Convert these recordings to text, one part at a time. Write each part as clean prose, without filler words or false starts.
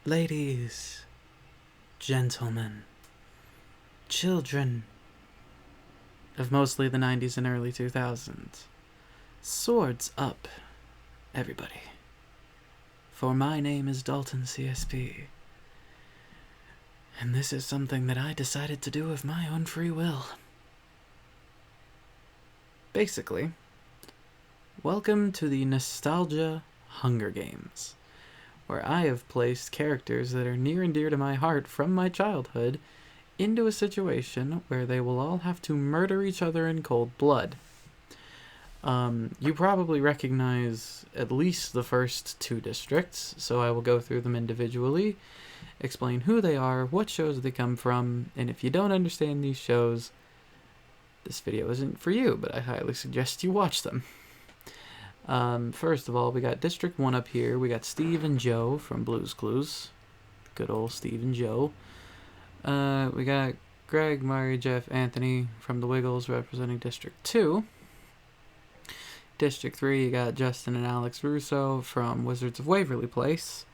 Ladies, gentlemen, children of mostly the 90s and early 2000s, swords up, everybody. For my name is Dalton-CSP, and this is something that I decided to do of my own free will. Basically, welcome to the Nostalgia Hunger Games, where I have placed characters that are near and dear to my heart from my childhood into a situation where they will all have to murder each other in cold blood. You probably recognize at least the first two districts, so I will go through them individually, explain who they are, what shows they come from, and if you don't understand these shows, this video isn't for you, but I highly suggest you watch them. First of all, we got District 1 up here. We got Steve and Joe from Blue's Clues. Good old Steve and Joe. We got Greg, Murray, Jeff, Anthony from The Wiggles representing District 2. District 3, you got Justin and Alex Russo from Wizards of Waverly Place.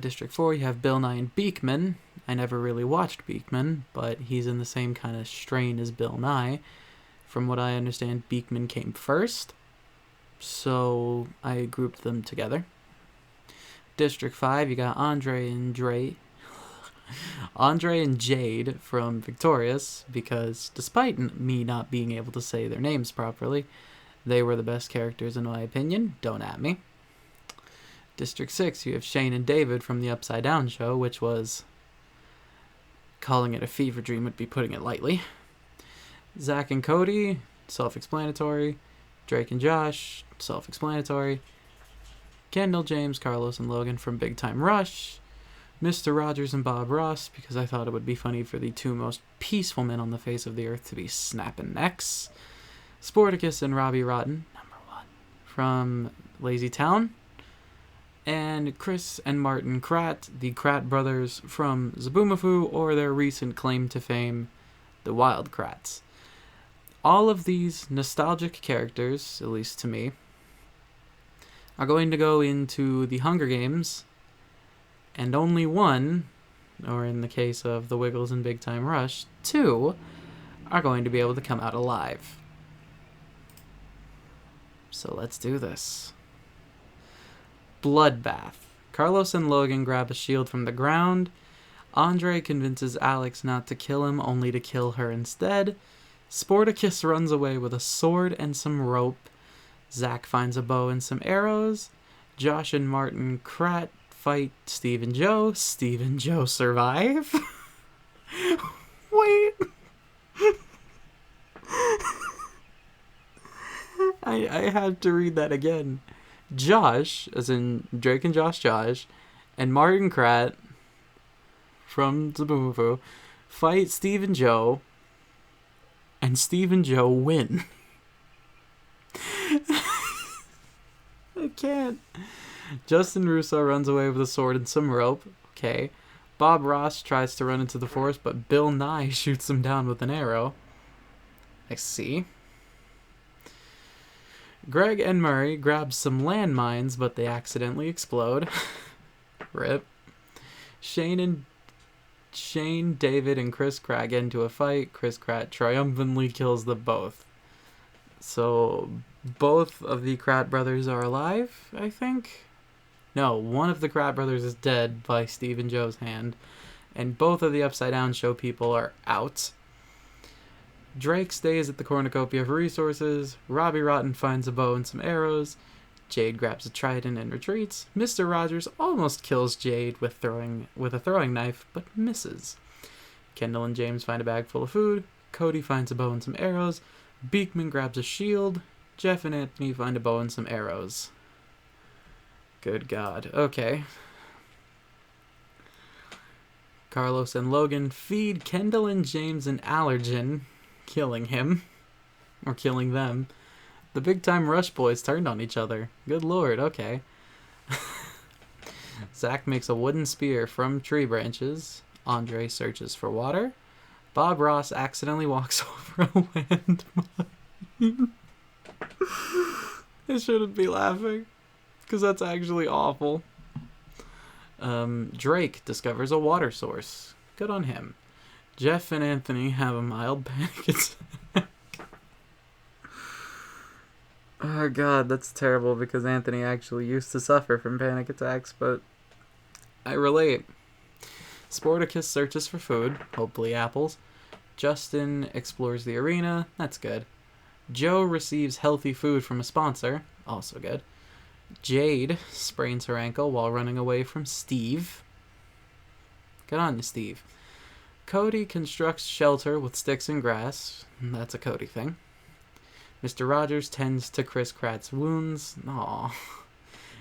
District 4, you have Bill Nye and Beekman. I never really watched Beekman, but he's in the same kind of strain as Bill Nye. From what I understand, Beekman came first, so I grouped them together. District 5, you got Andre and Jade from Victorious, because despite me not being able to say their names properly, they were the best characters in my opinion. Don't at me. District 6, you have Shane and David from the Upside Down show, which was... calling it a fever dream would be putting it lightly. Zach and Cody, self-explanatory. Drake and Josh, self-explanatory. Kendall, James, Carlos, and Logan from Big Time Rush. Mr. Rogers and Bob Ross, because I thought it would be funny for the two most peaceful men on the face of the earth to be snapping necks. Sporticus and Robbie Rotten, number 1, from Lazy Town. And Chris and Martin Kratt, the Kratt brothers from Zaboomafoo, or their recent claim to fame, the Wild Kratts. All of these nostalgic characters, at least to me, are going to go into the Hunger Games, and only one, or in the case of the Wiggles and Big Time Rush, 2, are going to be able to come out alive. So let's do this. Bloodbath. Carlos and Logan grab a shield from the ground. Andre convinces Alex not to kill him, only to kill her instead. Sporticus runs away with a sword and some rope. Zach finds a bow and some arrows. Josh and Martin Kratt fight Steve and Joe. Steve and Joe survive. Wait. I had to read that again. Josh, as in Drake and Josh, and Martin Kratt from Zaboomafoo fight Steve and Joe, and Steve and Joe win. I can't. Justin Russo runs away with a sword and some rope. Okay. Bob Ross tries to run into the forest, but Bill Nye shoots him down with an arrow. I see. Greg and Murray grab some landmines, but they accidentally explode. Rip. Shane, David, and Chris Kratt get into a fight. Chris Kratt triumphantly kills them both. So, both of the Kratt brothers are alive, I think? No, one of the Kratt brothers is dead by Steve and Joe's hand, and both of the Upside Down show people are out. Drake stays at the cornucopia of resources. Robbie Rotten finds a bow and some arrows. Jade grabs a trident and retreats. Mr. Rogers almost kills Jade with a throwing knife, but misses. Kendall and James find a bag full of food. Cody finds a bow and some arrows. Beekman grabs a shield. Jeff and Anthony find a bow and some arrows. Good God. Okay. Carlos and Logan feed Kendall and James an allergen, killing him. Or killing them. The Big Time Rush boys turned on each other. Good lord, okay. Zach makes a wooden spear from tree branches. Andre searches for water. Bob Ross accidentally walks over a landmine. I shouldn't be laughing, because that's actually awful. Drake discovers a water source. Good on him. Jeff and Anthony have a mild panic attack. Oh god, that's terrible because Anthony actually used to suffer from panic attacks, but I relate. Sporticus searches for food, hopefully apples. Justin explores the arena, that's good. Joe receives healthy food from a sponsor, also good. Jade sprains her ankle while running away from Steve. Good on you, Steve. Cody constructs shelter with sticks and grass. That's a Cody thing. Mr. Rogers tends to Chris Pratt's wounds. Aww.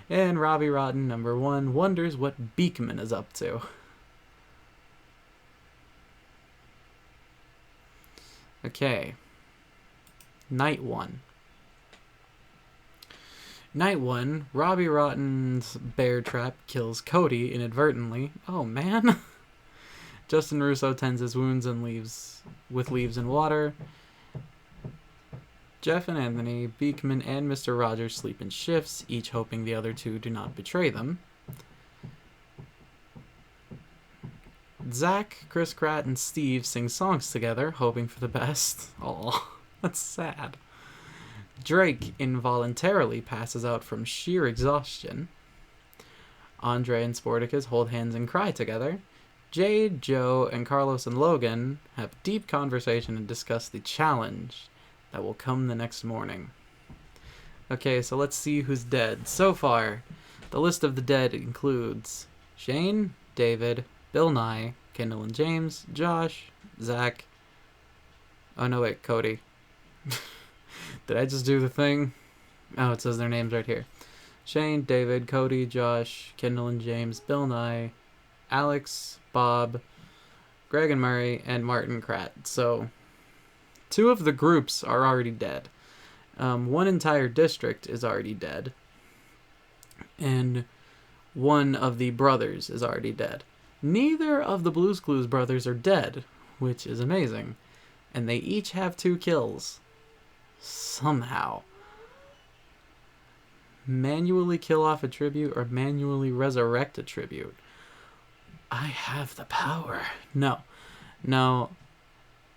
And Robbie Rotten, number 1, wonders what Beekman is up to. Okay. Night 1. Night 1, Robbie Rotten's bear trap kills Cody inadvertently. Oh, man. Justin Russo tends his wounds and leaves and water. Jeff and Anthony, Beekman, and Mr. Rogers sleep in shifts, each hoping the other two do not betray them. Zach, Chris Pratt, and Steve sing songs together, hoping for the best. Aw, that's sad. Drake involuntarily passes out from sheer exhaustion. Andre and Sporticus hold hands and cry together. Jade, Joe, and Carlos and Logan have a deep conversation and discuss the challenge that will come the next morning. Okay, so let's see who's dead. So far, the list of the dead includes Shane, David, Bill Nye, Kendall and James, Josh, Zach. Oh no, wait, Cody. Did I just do the thing? Oh, it says their names right here. Shane, David, Cody, Josh, Kendall and James, Bill Nye, Alex, Bob, Greg and Murray, and Martin Kratt. So, 2 of the groups are already dead. 1 entire district is already dead. And 1 of the brothers is already dead. Neither of the Blue's Clues brothers are dead, which is amazing. And they each have 2 kills. Somehow. Manually kill off a tribute or manually resurrect a tribute. I have the power. No.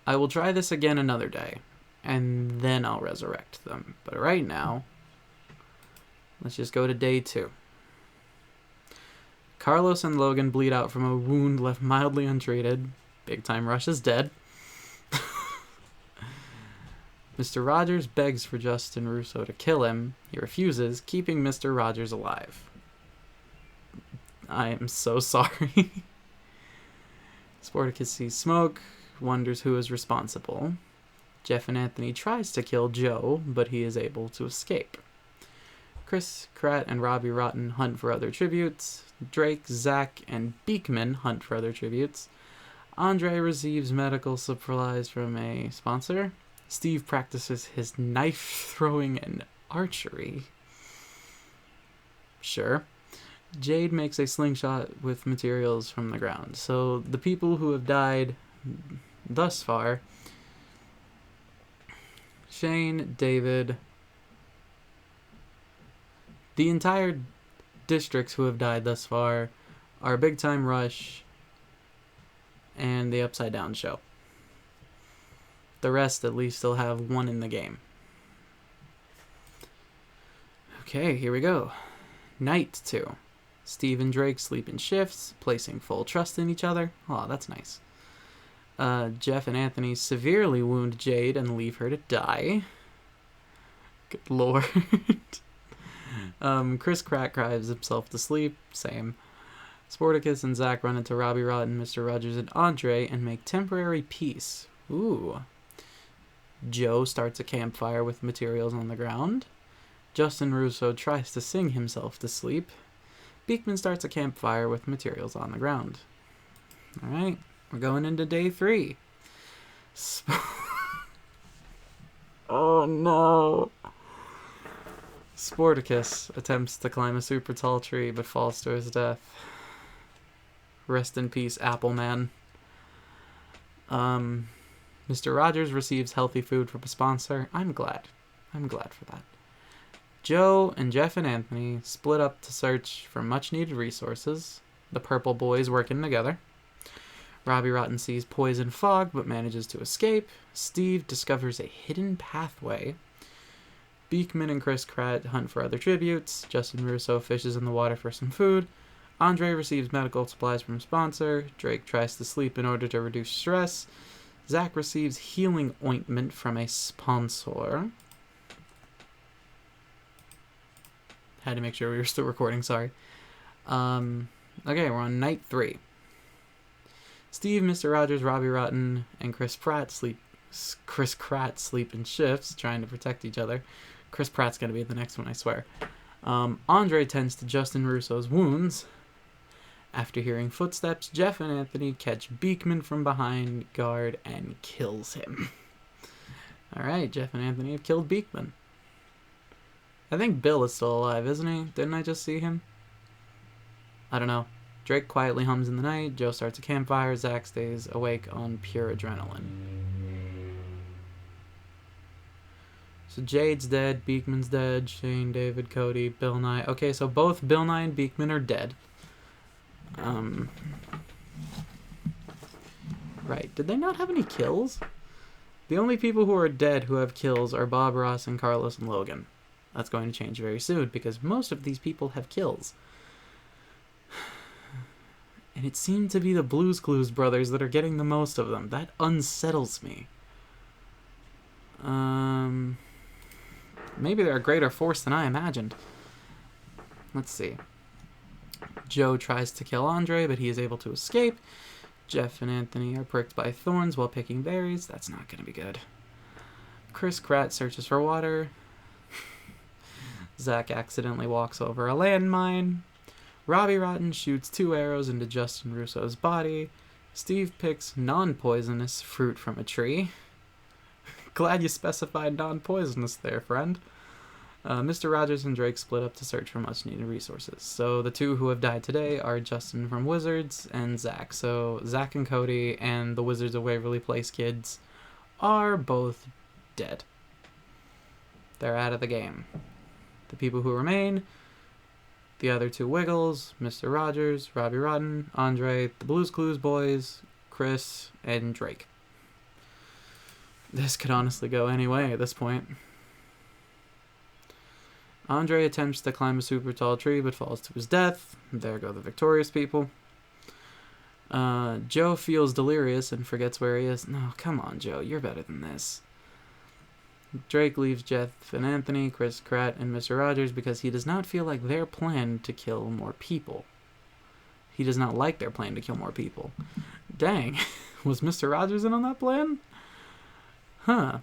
I will try this again another day, and then I'll resurrect them. But right now, let's just go to day 2. Carlos and Logan bleed out from a wound left mildly untreated. Big Time Rush is dead. Mr. Rogers begs for Justin Russo to kill him. He refuses, keeping Mr. Rogers alive. I am so sorry. Sporticus sees smoke, wonders who is responsible. Jeff and Anthony tries to kill Joe, but he is able to escape. Chris, Pratt, and Robbie Rotten hunt for other tributes. Drake, Zach, and Beekman hunt for other tributes. Andre receives medical supplies from a sponsor. Steve practices his knife throwing and archery. Sure. Jade makes a slingshot with materials from the ground. So the people who have died thus far: Shane, David, the entire districts who have died thus far are Big Time Rush and the Upside Down Show. The rest at least still have 1 in the game. Okay, here we go. Night 2. Steve and Drake sleep in shifts, placing full trust in each other. Oh, that's nice. Jeff and Anthony severely wound Jade and leave her to die. Good lord. Chris Pratt cries himself to sleep. Same. Sporticus and Zach run into Robbie Rotten, Mr. Rogers, and Andre and make temporary peace. Ooh. Joe starts a campfire with materials on the ground. Justin Russo tries to sing himself to sleep. Beekman starts a campfire with materials on the ground. Alright, we're going into day 3. Oh no. Sporticus attempts to climb a super tall tree but falls to his death. Rest in peace, Appleman. Mr. Rogers receives healthy food from a sponsor. I'm glad for that. Joe and Jeff and Anthony split up to search for much-needed resources. The purple boys working together. Robbie Rotten sees poison fog but manages to escape. Steve discovers a hidden pathway. Beekman and Chris Pratt hunt for other tributes. Justin Russo fishes in the water for some food. Andre receives medical supplies from a sponsor. Drake tries to sleep in order to reduce stress. Zach receives healing ointment from a sponsor. Had to make sure we were still recording, sorry. Okay, we're on night 3. Steve, Mr. Rogers, Robbie Rotten, and Chris Pratt sleep in shifts, trying to protect each other. Chris Pratt's going to be the next one, I swear. Andre tends to Justin Russo's wounds. After hearing footsteps, Jeff and Anthony catch Beekman from behind guard and kills him. Alright, Jeff and Anthony have killed Beekman. I think Bill is still alive, isn't he? Didn't I just see him? I don't know. Drake quietly hums in the night. Joe starts a campfire. Zach stays awake on pure adrenaline. So Jade's dead. Beekman's dead. Shane, David, Cody, Bill Nye. Okay, so both Bill Nye and Beekman are dead. Right. Did they not have any kills? The only people who are dead who have kills are Bob Ross and Carlos and Logan. That's going to change very soon because most of these people have kills. And it seemed to be the Blues Clues brothers that are getting the most of them. That unsettles me. Maybe they're a greater force than I imagined. Let's see. Joe tries to kill Andre, but he is able to escape. Jeff and Anthony are pricked by thorns while picking berries. That's not going to be good. Chris Pratt searches for water. Zach accidentally walks over a landmine. Robbie Rotten shoots 2 arrows into Justin Russo's body. Steve picks non-poisonous fruit from a tree. Glad you specified non-poisonous there, friend. Mr. Rogers and Drake split up to search for much-needed resources. So the 2 who have died today are Justin from Wizards and Zach. So Zach and Cody and the Wizards of Waverly Place kids are both dead. They're out of the game. The people who remain, the other 2 Wiggles, Mr. Rogers, Robbie Rotten, Andre, the Blues Clues boys, Chris, and Drake. This could honestly go any way at this point. Andre attempts to climb a super tall tree but falls to his death. There go the victorious people. Joe feels delirious and forgets where he is. No, come on, Joe. You're better than this. Drake leaves Jeff and Anthony, Chris Pratt, and Mr. Rogers because he does not feel like their plan to kill more people. He does not like their plan to kill more people. Dang. Was Mr. Rogers in on that plan? Huh.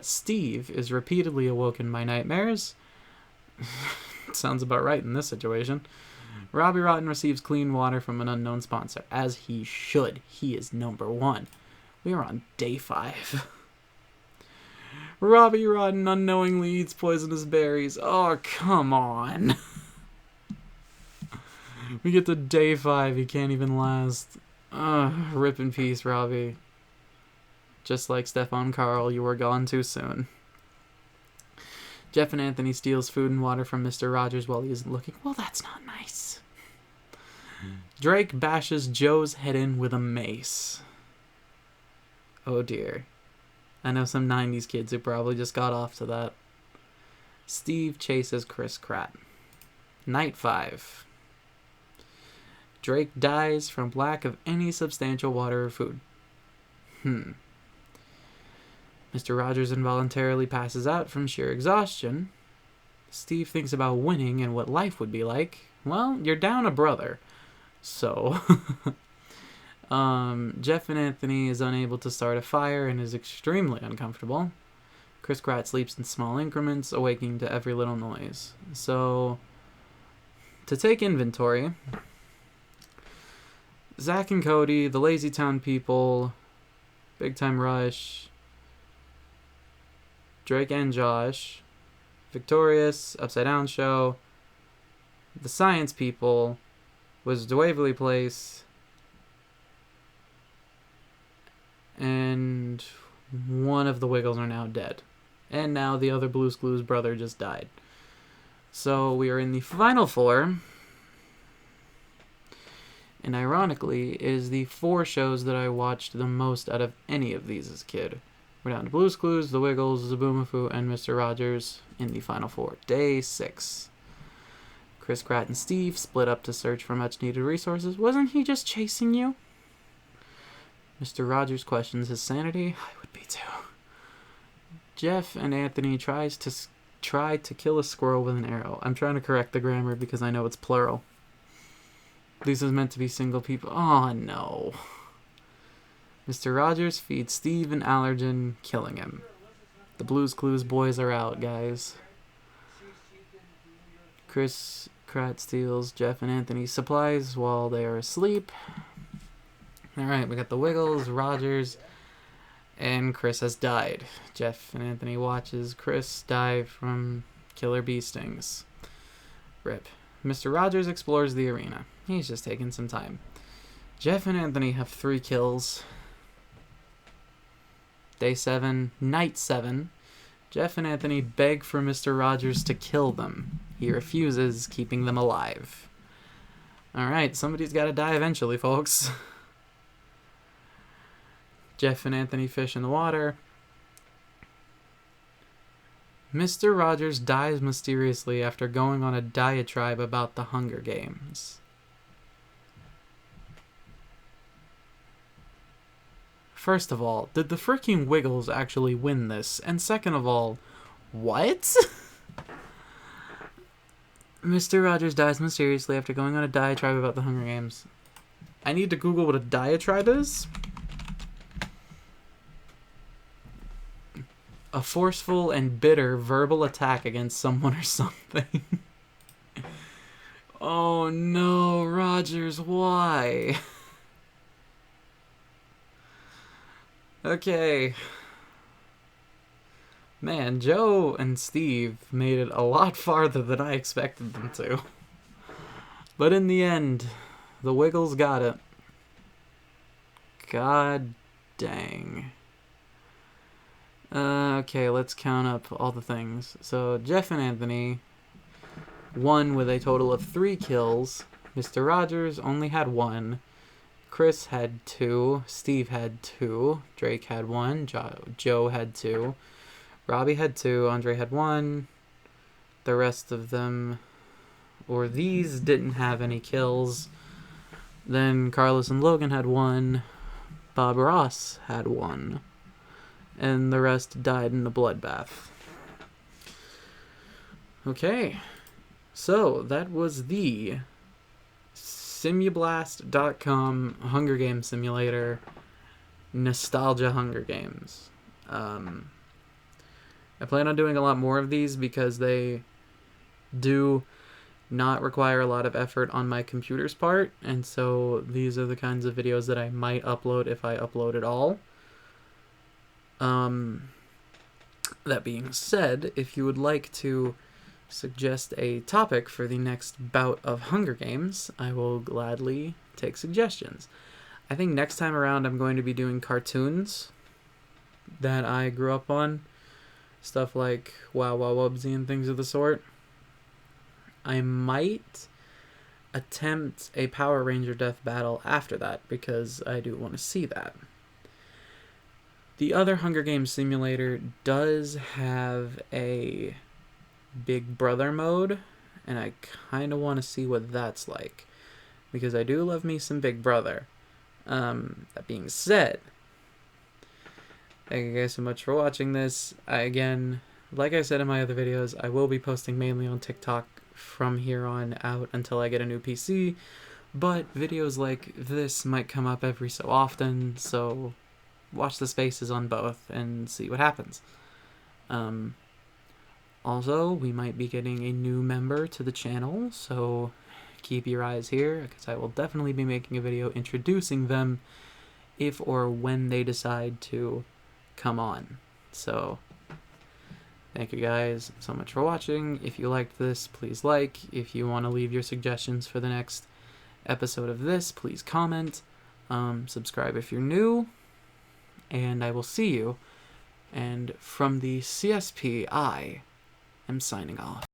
Steve is repeatedly awoken by nightmares. Sounds about right in this situation. Robbie Rotten receives clean water from an unknown sponsor, as he should. He is number 1. We are on day 5. Robbie Rotten unknowingly eats poisonous berries. Oh, come on. We get to day 5. He can't even last. Rip in peace, Robbie. Just like Stefan Carl, you were gone too soon. Jeff and Anthony steals food and water from Mr. Rogers while he isn't looking. Well, that's not nice. Drake bashes Joe's head in with a mace. Oh dear. I know some 90s kids who probably just got off to that. Steve chases Chris Pratt. Night 5. Drake dies from lack of any substantial water or food. Mr. Rogers involuntarily passes out from sheer exhaustion. Steve thinks about winning and what life would be like. Well, you're down a brother. So, Jeff and Anthony is unable to start a fire and is extremely uncomfortable. Chris Pratt sleeps in small increments, awaking to every little noise. So, to take inventory, Zach and Cody, the Lazy Town people, Big Time Rush, Drake and Josh, Victorious, Upside Down Show, the Science People, Wizards of Waverly Place, and one of the Wiggles are now dead. And now the other Blues Clues brother just died. So we are in the final 4. And ironically, it is the 4 shows that I watched the most out of any of these as a kid. We're down to Blue's Clues, The Wiggles, Zaboomafoo, and Mr. Rogers in the final 4. Day 6. Chris, Pratt, and Steve split up to search for much-needed resources. Wasn't he just chasing you? Mr. Rogers questions his sanity. I would be too. Jeff and Anthony try to kill a squirrel with an arrow. I'm trying to correct the grammar because I know it's plural. This is meant to be single people. Oh, no. Mr. Rogers feeds Steve an allergen, killing him. The Blue's Clues boys are out, guys. Chris Pratt steals Jeff and Anthony's supplies while they are asleep. Alright, we got the Wiggles, Rogers, and Chris has died. Jeff and Anthony watches Chris die from killer bee stings. RIP. Mr. Rogers explores the arena. He's just taking some time. Jeff and Anthony have 3 kills. Day 7, night 7. Jeff and Anthony beg for Mr. Rogers to kill them. He refuses, keeping them alive. Alright, somebody's got to die eventually, folks. Jeff and Anthony fish in the water. Mr. Rogers dies mysteriously after going on a diatribe about the Hunger Games. First of all, did the freaking Wiggles actually win this? And second of all, what? Mr. Rogers dies mysteriously after going on a diatribe about the Hunger Games. I need to Google what a diatribe is. A forceful and bitter verbal attack against someone or something. Oh no, Rogers, why? Okay. Man, Joe and Steve made it a lot farther than I expected them to. But in the end, the Wiggles got it. God dang. Okay, let's count up all the things. So, Jeff and Anthony won with a total of 3 kills. Mr. Rogers only had 1. Chris had 2. Steve had 2. Drake had 1. Joe had 2. Robbie had 2. Andre had 1. The rest of them, or these, didn't have any kills. Then Carlos and Logan had 1. Bob Ross had 1. And the rest died in the bloodbath. Okay, so that was the Simublast.com Hunger Game Simulator Nostalgia Hunger Games. I plan on doing a lot more of these because they do not require a lot of effort on my computer's part, and so these are the kinds of videos that I might upload if I upload at all. That being said, if you would like to suggest a topic for the next bout of Hunger Games, I will gladly take suggestions. I think next time around I'm going to be doing cartoons that I grew up on. Stuff like Wow Wow Wubsy and things of the sort. I might attempt a Power Ranger death battle after that because I do want to see that. The other Hunger Games simulator does have a Big Brother mode, and I kind of want to see what that's like, because I do love me some Big Brother. That being said, thank you guys so much for watching this. Again, like I said in my other videos, I will be posting mainly on TikTok from here on out until I get a new PC, but videos like this might come up every so often, so watch the spaces on both and see what happens. Also, we might be getting a new member to the channel, so keep your eyes here, because I will definitely be making a video introducing them if or when they decide to come on. So, thank you guys so much for watching. If you liked this, please like. If you want to leave your suggestions for the next episode of this, please comment. Subscribe if you're new. And I will see you. And from the CSP, I am signing off.